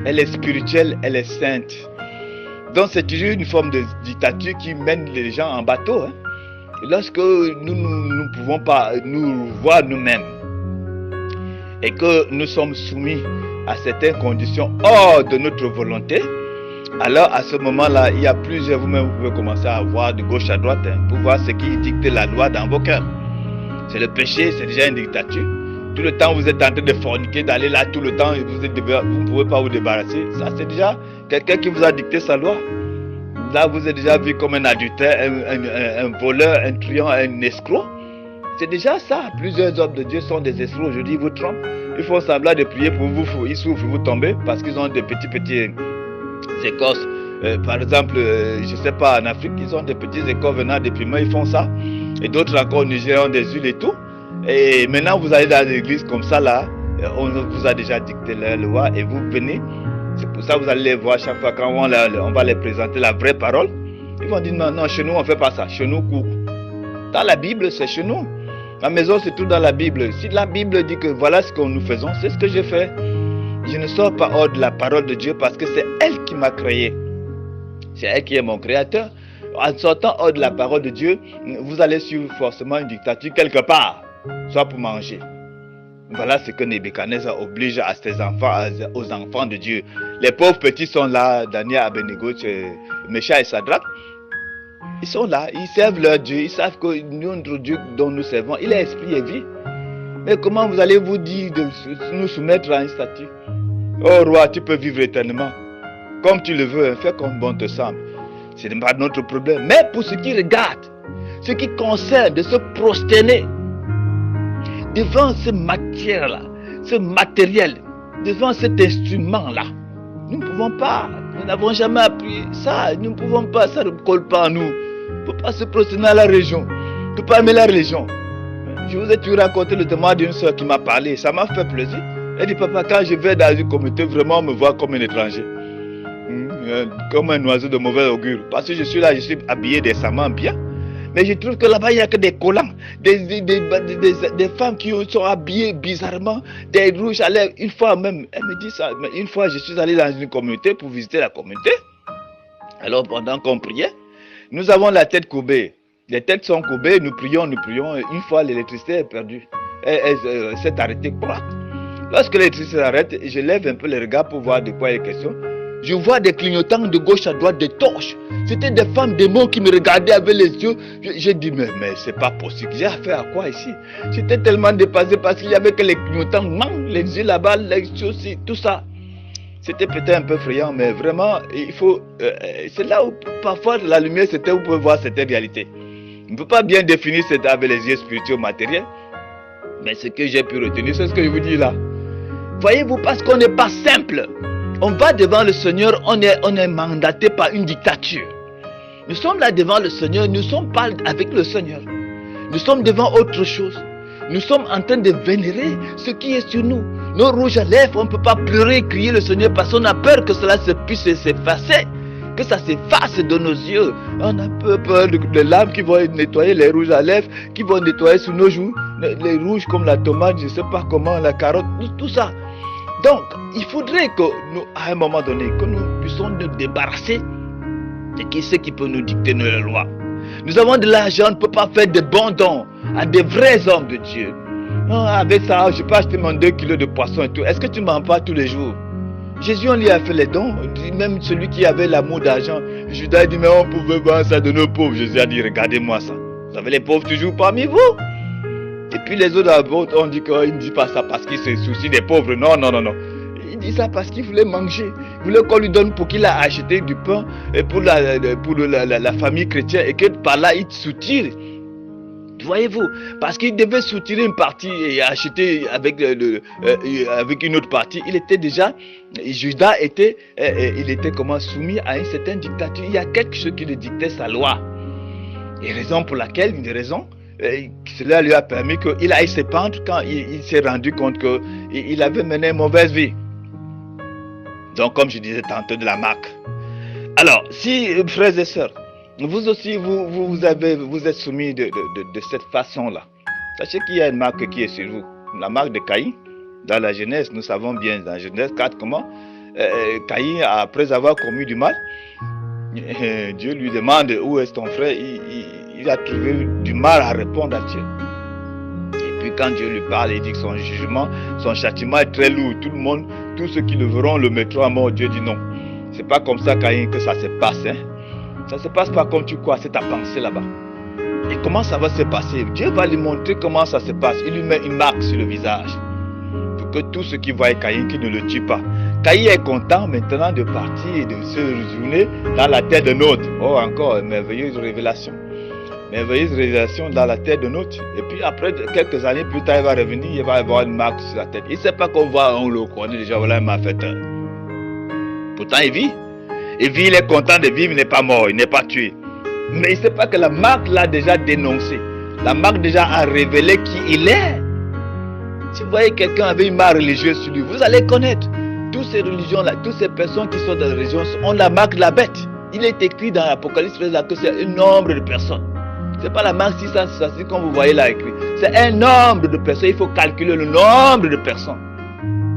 Elle est spirituelle, elle est sainte. Donc c'est toujours une forme de dictature qui mène les gens en bateau. Hein. Et lorsque nous ne pouvons pas nous voir nous-mêmes et que nous sommes soumis à certaines conditions hors de notre volonté, alors à ce moment-là, il y a plusieurs, vous-même vous pouvez commencer à voir de gauche à droite pour voir ce qui dicte la loi dans vos cœurs. C'est le péché, c'est déjà une dictature. Tout le temps vous êtes en train de forniquer, d'aller là tout le temps et vous ne pouvez pas vous débarrasser. Ça c'est déjà quelqu'un qui vous a dicté sa loi. Là vous êtes déjà vu comme un adultère, un voleur, un truand, un escroc. C'est déjà ça. Plusieurs hommes de Dieu sont des escrocs. Aujourd'hui ils vous trompent. Ils font semblant de prier pour vous. Ils souffrent, vous tombez parce qu'ils ont des petits écorces. Par exemple, je ne sais pas, en Afrique, ils ont des petits écorces venant des piments, ils font ça. Et d'autres encore au Nigeria ont des huiles et tout. Et maintenant, vous allez dans l'église comme ça, là, on vous a déjà dicté la loi et vous venez. C'est pour ça que vous allez les voir chaque fois quand on va les présenter la vraie parole. Ils vont dire non, non, chez nous, on ne fait pas ça. Chez nous, court. Dans la Bible, c'est chez nous. La maison, c'est tout dans la Bible. Si la Bible dit que voilà ce que nous faisons, c'est ce que je fais. Je ne sors pas hors de la parole de Dieu parce que c'est elle qui m'a créé. C'est elle qui est mon créateur. En sortant hors de la parole de Dieu, vous allez suivre forcément une dictature quelque part, soit pour manger. Voilà ce que Nebuchadnezzar oblige à ses enfants, aux enfants de Dieu. Les pauvres petits sont là, Daniel, Abednego, Mécha et Sadrach. Ils sont là, ils servent leur Dieu, ils savent que notre Dieu dont nous servons, il est esprit et vie. Mais comment vous allez vous dire de nous soumettre à une statue? Oh roi, tu peux vivre éternellement. Comme tu le veux, fais comme bon te semble. Ce n'est pas notre problème. Mais pour ce qui regarde, ce qui concerne de se prosterner devant ce matière-là, ce matériel, devant cet instrument-là, nous ne pouvons pas. Nous n'avons jamais appris ça. Nous ne pouvons pas. Ça ne colle pas à nous. Il ne faut pas se prosterner à la religion. Il ne faut pas aimer la religion. Je vous ai toujours raconté le témoignage d'une soeur qui m'a parlé. Ça m'a fait plaisir. Elle dit, papa, quand je vais dans une communauté, vraiment, on me voit comme un étranger. Comme un oiseau de mauvais augure. Parce que je suis là, je suis habillé décemment bien. Mais je trouve que là-bas, il n'y a que des collants. Des femmes qui sont habillées bizarrement. Des rouges à lèvres. Une fois même, elle me dit ça. Mais une fois, je suis allé dans une communauté pour visiter la communauté. Alors, pendant qu'on priait, nous avons la tête courbée. Les têtes sont courbées, nous prions. Une fois, l'électricité est perdue. Elle s'est arrêtée. Lorsque l'électricité s'arrête, je lève un peu les regards pour voir de quoi il est question. Je vois des clignotants de gauche à droite, des torches. C'était des femmes démons qui me regardaient avec les yeux. J'ai dit, mais c'est pas possible. J'ai affaire à quoi ici? J'étais tellement dépassé parce qu'il y avait que les clignotants, les yeux là-bas, les choses, tout ça. C'était peut-être un peu effrayant, mais vraiment, il faut... c'est là où parfois la lumière, c'était où vous pouvez voir cette réalité. On ne peut pas bien définir cette avec les yeux spirituels matériels. Mais ce que j'ai pu retenir, c'est ce que je vous dis là. Voyez-vous, parce qu'on n'est pas simple. On va devant le Seigneur, on est mandaté par une dictature. Nous sommes là devant le Seigneur, nous ne sommes pas avec le Seigneur. Nous sommes devant autre chose. Nous sommes en train de vénérer ce qui est sur nous. Nos rouges à lèvres, on ne peut pas pleurer, crier le Seigneur parce qu'on a peur que cela puisse s'effacer. Que ça s'efface de nos yeux. On a peur de larmes qui vont nettoyer les rouges à lèvres, qui vont nettoyer sous nos joues, les rouges comme la tomate, je ne sais pas comment, la carotte, tout ça. Donc, il faudrait que nous, à un moment donné, que nous puissions nous débarrasser de ce qui peut nous dicter nos lois. Nous avons de l'argent, on ne peut pas faire de bons dons à des vrais hommes de Dieu. Non, avec ça, je peux acheter mon 2 kilos de poisson et tout. Est-ce que tu ne m'en pas tous les jours? Jésus, on lui a fait les dons. Même celui qui avait l'amour d'argent, Judas a dit, mais on pouvait voir ça de nos pauvres. Jésus a dit, regardez-moi ça. Vous avez les pauvres toujours parmi vous. Et puis les autres d'abord, on dit qu'il ne dit pas ça parce qu'il se soucie des pauvres. Non, non, non, non. Il dit ça parce qu'il voulait manger. Il voulait qu'on lui donne pour qu'il a acheté du pain pour la famille chrétienne et que par là, il soutire. Voyez-vous, parce qu'il devait soutirer une partie et acheter avec une autre partie. Il était déjà, Judas était, il était comment soumis à une certaine dictature. Il y a quelque chose qui lui dictait sa loi. Et raison pour laquelle, une raison, cela lui a permis qu'il aille se pendre quand il s'est rendu compte qu'il avait mené une mauvaise vie. Donc, comme je disais tantôt, de la marque. Alors, si, frères et sœurs, vous aussi, vous êtes soumis de cette façon-là. Sachez qu'il y a une marque qui est sur vous. La marque de Caïn. Dans la Genèse, nous savons bien, dans Genèse 4, comment Caïn, après avoir commis du mal, Dieu lui demande où est ton frère. Il a trouvé du mal à répondre à Dieu. Et puis quand Dieu lui parle, il dit que son jugement, son châtiment est très lourd. Tout le monde, tous ceux qui le verront le mettront à mort. Dieu dit non. C'est pas comme ça, Caïn, que ça se passe. Hein? Ça ne se passe pas comme tu crois, c'est ta pensée là-bas. Et comment ça va se passer? Dieu va lui montrer comment ça se passe. Il lui met une marque sur le visage. Pour que tous ceux qui voient Caïn, qui ne le tuent pas. Caïn est content maintenant de partir et de se retourner dans la terre de Nod. Oh, encore une merveilleuse révélation. Merveilleuse révélation dans la terre de Nod. Et puis après, quelques années plus tard, il va revenir, il va avoir une marque sur la tête. Il ne sait pas qu'on voit, on le connaît déjà, voilà un malfaiteur. Pourtant, il vit. Il vit, il est content de vivre, il n'est pas mort, il n'est pas tué. Mais il ne sait pas que la marque l'a déjà dénoncé. La marque déjà a révélé qui il est. Si vous voyez quelqu'un avec une marque religieuse sur lui, vous allez connaître. Toutes ces religions-là, toutes ces personnes qui sont dans la religion ont la marque de la bête. Il est écrit dans l'Apocalypse que c'est un nombre de personnes. Ce n'est pas la marque 666 comme vous voyez là écrit. C'est un nombre de personnes. Il faut calculer le nombre de personnes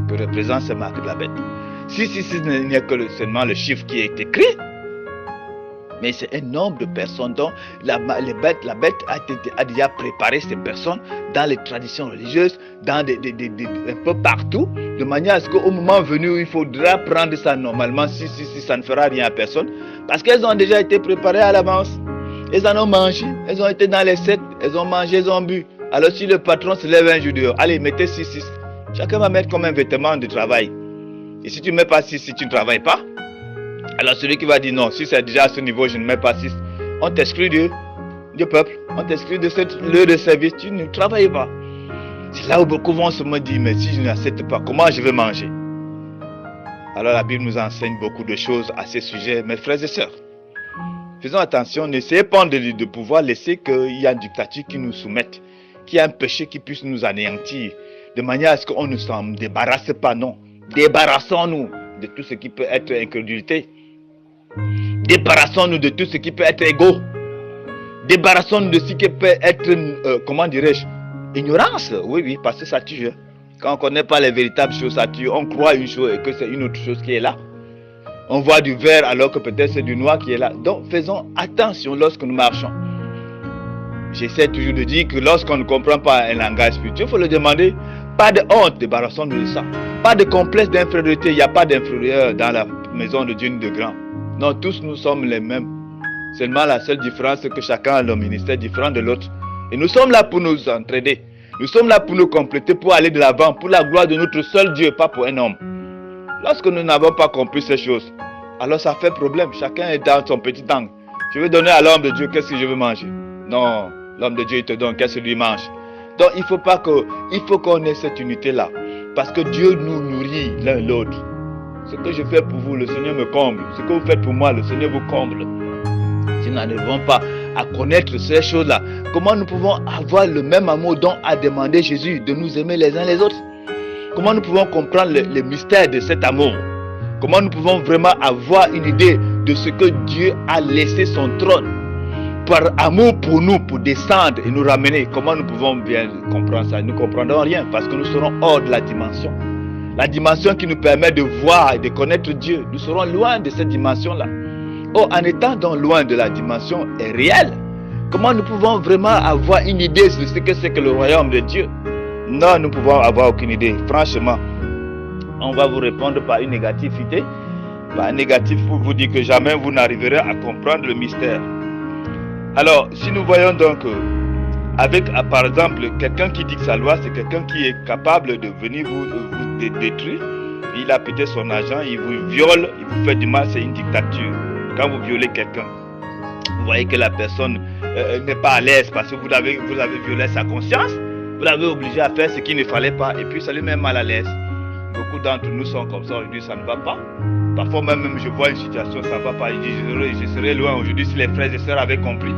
que représente cette marque de la bête. 666 n'y a que seulement le chiffre qui est écrit. Mais c'est un nombre de personnes dont la bête a déjà préparé ces personnes dans les traditions religieuses, dans un peu partout, de manière à ce qu'au moment venu où il faudra prendre ça normalement, si ça ne fera rien à personne, parce qu'elles ont déjà été préparées à l'avance. Elles en ont mangé, elles ont été dans les sectes, elles ont mangé, elles ont bu. Alors si le patron se lève un jour dehors, allez, mettez 6, chacun va mettre comme un vêtement de travail. Et si tu ne mets pas 6, si tu ne travailles pas, alors celui qui va dire non, si c'est déjà à ce niveau, je ne mets pas 6, on t'exclut du peuple, on t'exclut de cette lieu de service, tu ne travailles pas. C'est là où beaucoup vont se dire, mais si je n'accepte pas, comment je vais manger? Alors la Bible nous enseigne beaucoup de choses à ce sujet, mes frères et sœurs. Faisons attention, n'essayez pas de pouvoir laisser qu'il y a une dictature qui nous soumette, qu'il y a un péché qui puisse nous anéantir, de manière à ce qu'on ne s'en débarrasse pas, non. Débarrassons-nous de tout ce qui peut être incrédulité. Débarrassons-nous de tout ce qui peut être égo. Débarrassons-nous de ce qui peut être, comment dirais-je, ignorance. Oui, parce que ça tue. Quand on ne connaît pas les véritables choses, ça tue. On croit une chose et que c'est une autre chose qui est là. On voit du vert alors que peut-être c'est du noir qui est là. Donc faisons attention lorsque nous marchons. J'essaie toujours de dire que lorsqu'on ne comprend pas un langage spirituel, il faut le demander. Pas de honte, débarrassons-nous de ça. Pas de complexe d'infériorité. Il n'y a pas d'inférieur dans la maison de Dieu ni de grand. Non, tous nous sommes les mêmes. Seulement la seule différence, c'est que chacun a le ministère différent de l'autre. Et nous sommes là pour nous entraider. Nous sommes là pour nous compléter, pour aller de l'avant, pour la gloire de notre seul Dieu, pas pour un homme. Lorsque nous n'avons pas compris ces choses, alors ça fait problème. Chacun est dans son petit angle. Je vais donner à l'homme de Dieu, qu'est-ce que je veux manger? Non, l'homme de Dieu, il te donne, qu'est-ce que lui mange? Donc il faut qu'on ait cette unité-là. Parce que Dieu nous nourrit l'un l'autre. Ce que je fais pour vous, le Seigneur me comble. Ce que vous faites pour moi, le Seigneur vous comble. Si nous n'arrivons pas à connaître ces choses-là, comment nous pouvons avoir le même amour dont a demandé Jésus de nous aimer les uns les autres? Comment nous pouvons comprendre le mystère de cet amour? Comment nous pouvons vraiment avoir une idée de ce que Dieu a laissé son trône par amour pour nous, pour descendre et nous ramener? Comment nous pouvons bien comprendre ça? Nous ne comprendrons rien parce que nous serons hors de la dimension. La dimension qui nous permet de voir et de connaître Dieu. Nous serons loin de cette dimension-là. Oh, en étant donc loin de la dimension réelle, comment nous pouvons vraiment avoir une idée de ce que c'est que le royaume de Dieu? Non, nous ne pouvons avoir aucune idée. Franchement, on va vous répondre par une négativité. Par un négatif pour vous dire que jamais vous n'arriverez à comprendre le mystère. Alors, si nous voyons donc avec, par exemple, quelqu'un qui dicte sa loi, c'est quelqu'un qui est capable de venir vous détruire. Il a peut-être son argent, il vous viole, il vous fait du mal, c'est une dictature. Quand vous violez quelqu'un, vous voyez que la personne n'est pas à l'aise parce que vous avez violé sa conscience, vous l'avez obligé à faire ce qu'il ne fallait pas et puis ça lui met mal à l'aise. Beaucoup d'entre nous sont comme ça aujourd'hui, ça ne va pas. Parfois même je vois une situation, ça ne va pas. Je dis, je serais loin aujourd'hui si les frères et sœurs avaient compris.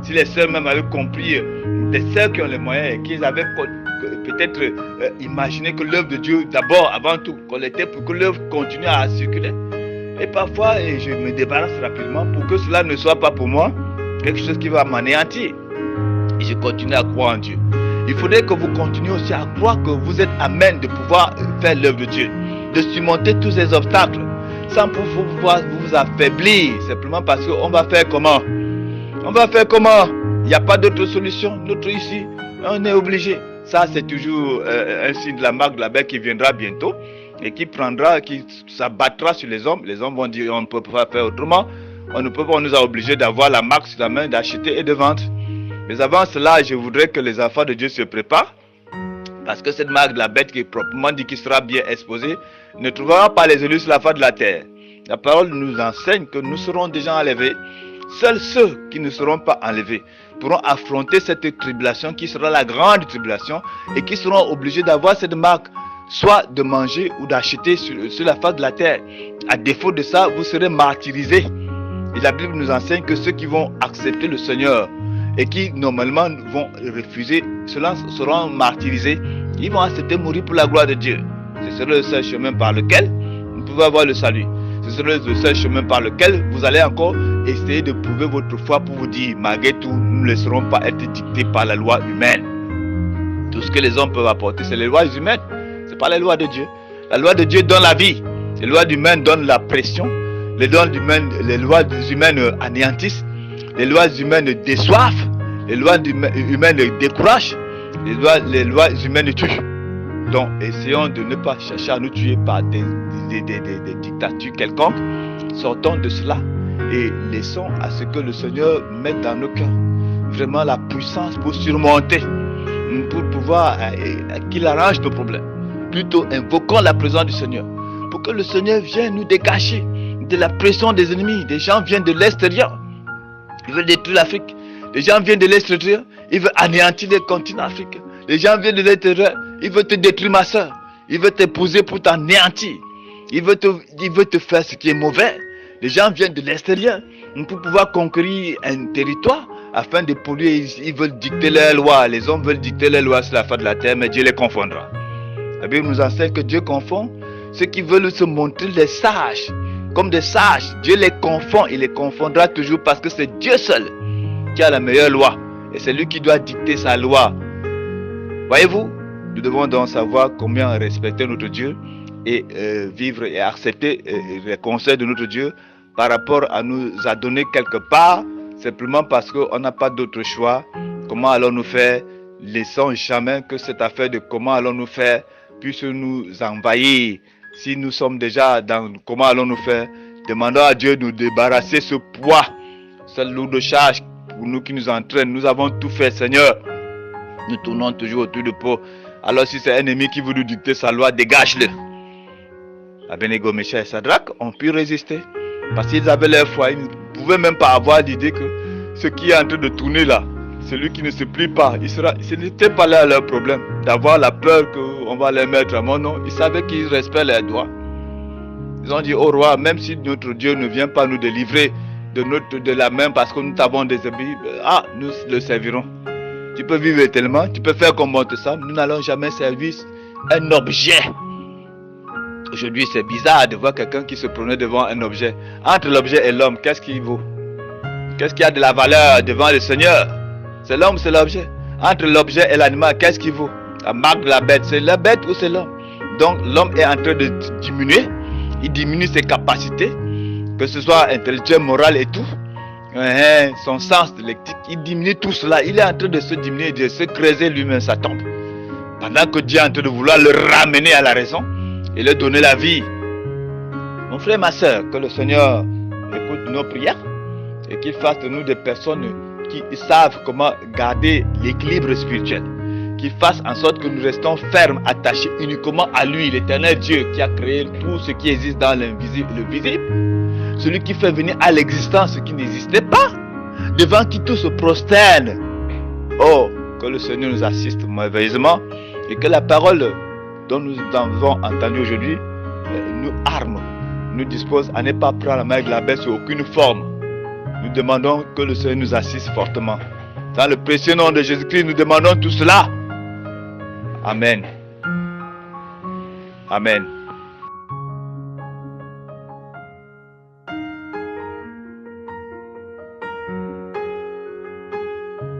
Si les sœurs même avaient compris, des sœurs qui ont les moyens et qu'ils avaient peut-être imaginé que l'œuvre de Dieu, d'abord, avant tout, qu'on était pour que l'œuvre continue à circuler. Et parfois, je me débarrasse rapidement pour que cela ne soit pas pour moi quelque chose qui va m'anéantir. Et je continue à croire en Dieu. Il faudrait que vous continuiez aussi à croire que vous êtes à même de pouvoir faire l'œuvre de Dieu, de surmonter tous ces obstacles, sans pouvoir vous affaiblir, simplement parce qu'on va faire comment? On va faire comment? Il n'y a pas d'autre solution. Notre ici, on est obligé. Ça, c'est toujours un signe de la marque de la bête qui viendra bientôt et qui prendra, qui s'abattra sur les hommes. Les hommes vont dire on ne peut pas faire autrement. On ne peut pas, on nous a obligés d'avoir la marque sur la main, d'acheter et de vendre. Mais avant cela, je voudrais que les enfants de Dieu se préparent. Parce que cette marque de la bête qui est proprement dit qui sera bien exposée ne trouvera pas les élus sur la face de la terre. La parole nous enseigne que nous serons déjà enlevés. Seuls ceux qui ne seront pas enlevés pourront affronter cette tribulation qui sera la grande tribulation et qui seront obligés d'avoir cette marque, soit de manger ou d'acheter sur la face de la terre. À défaut de ça, vous serez martyrisés. Et la Bible nous enseigne que ceux qui vont accepter le Seigneur et qui normalement vont refuser, ceux-là seront martyrisés. Ils vont accepter mourir pour la gloire de Dieu. Ce sera le seul chemin par lequel vous pouvez avoir le salut. Ce sera le seul chemin par lequel vous allez encore essayer de prouver votre foi pour vous dire, malgré tout, nous ne laisserons pas être dictés par la loi humaine. Tout ce que les hommes peuvent apporter, c'est les lois humaines. Ce n'est pas les lois de Dieu. La loi de Dieu donne la vie. Les lois humaines donnent la pression. Les lois humaines anéantissent. Les lois humaines déçoivent. Les lois humaines découragent. Les lois humaines tuent. Donc, essayons de ne pas chercher à nous tuer par des dictatures quelconques. Sortons de cela et laissons à ce que le Seigneur mette dans nos cœurs vraiment la puissance pour surmonter, pour pouvoir qu'il arrange nos problèmes. Plutôt invoquons la présence du Seigneur pour que le Seigneur vienne nous décacher de la pression des ennemis. Des gens viennent de l'extérieur, ils veulent détruire l'Afrique. Les gens viennent de l'extérieur, ils veulent anéantir le continent africain. Les gens viennent de l'intérieur, ils veulent te détruire ma soeur. Ils veulent t'épouser pour t'anéantir. Ils veulent te faire ce qui est mauvais. Les gens viennent de l'extérieur pour pouvoir conquérir un territoire afin de polluer. Ils veulent dicter leurs lois. Les hommes veulent dicter leurs lois sur la face de la terre, mais Dieu les confondra. La Bible nous enseigne que Dieu confond ceux qui veulent se montrer des sages. Comme des sages, Dieu les confond. Il les confondra toujours parce que c'est Dieu seul qui a la meilleure loi. Et c'est lui qui doit dicter sa loi. Voyez-vous, nous devons donc savoir combien respecter notre Dieu et vivre et accepter les conseils de notre Dieu par rapport à nous adonner quelque part, simplement parce qu'on n'a pas d'autre choix. Comment allons-nous faire? Laissons jamais que cette affaire de comment allons-nous faire puisse nous envahir. Si nous sommes déjà dans comment allons-nous faire, demandons à Dieu de nous débarrasser ce poids, cette lourde charge pour nous qui nous entraîne. Nous avons tout fait, Seigneur. Nous tournons toujours autour de pot. Alors si c'est un ennemi qui veut nous dicter sa loi, dégage-le. Abednego, Meshach et Shadrach ont pu résister. Parce qu'ils avaient leur foi. Ils ne pouvaient même pas avoir l'idée que ce qui est en train de tourner là, celui qui ne se plie pas, ce n'était pas là leur problème. D'avoir la peur qu'on va les mettre à mon nom. Ils savaient qu'ils respectent leurs droits. Ils ont dit au roi, même si notre Dieu ne vient pas nous délivrer de la main parce que nous t'avons désobéi, nous le servirons. Tu peux vivre tellement, tu peux faire comme on te semble. Nous n'allons jamais servir un objet. Aujourd'hui, c'est bizarre de voir quelqu'un qui se prenait devant un objet. Entre l'objet et l'homme, qu'est-ce qui vaut? Qu'est-ce qui a de la valeur devant le Seigneur? C'est l'homme, c'est l'objet. Entre l'objet et l'animal, qu'est-ce qui vaut? La marque de la bête, c'est la bête ou c'est l'homme? Donc, l'homme est en train de diminuer. Il diminue ses capacités, que ce soit intellectuel, moral et tout. Son sens électrique, il diminue tout cela. Il est en train de se diminuer, de se creuser lui-même sa tombe. Pendant que Dieu est en train de vouloir le ramener à la raison et lui donner la vie. Mon frère, ma soeur, que le Seigneur écoute nos prières et qu'il fasse de nous des personnes qui savent comment garder l'équilibre spirituel, qui fassent en sorte que nous restons fermes, attachés uniquement à lui, l'éternel Dieu qui a créé tout ce qui existe dans l'invisible et le visible, celui qui fait venir à l'existence ce qui n'existait pas, devant qui tout se prosterne. Oh, que le Seigneur nous assiste merveilleusement et que la parole dont nous avons entendu aujourd'hui nous arme, nous dispose à ne pas prendre la main de la bête sous aucune forme. Nous demandons que le Seigneur nous assiste fortement. Dans le précieux nom de Jésus-Christ, nous demandons tout cela. Amen. Amen.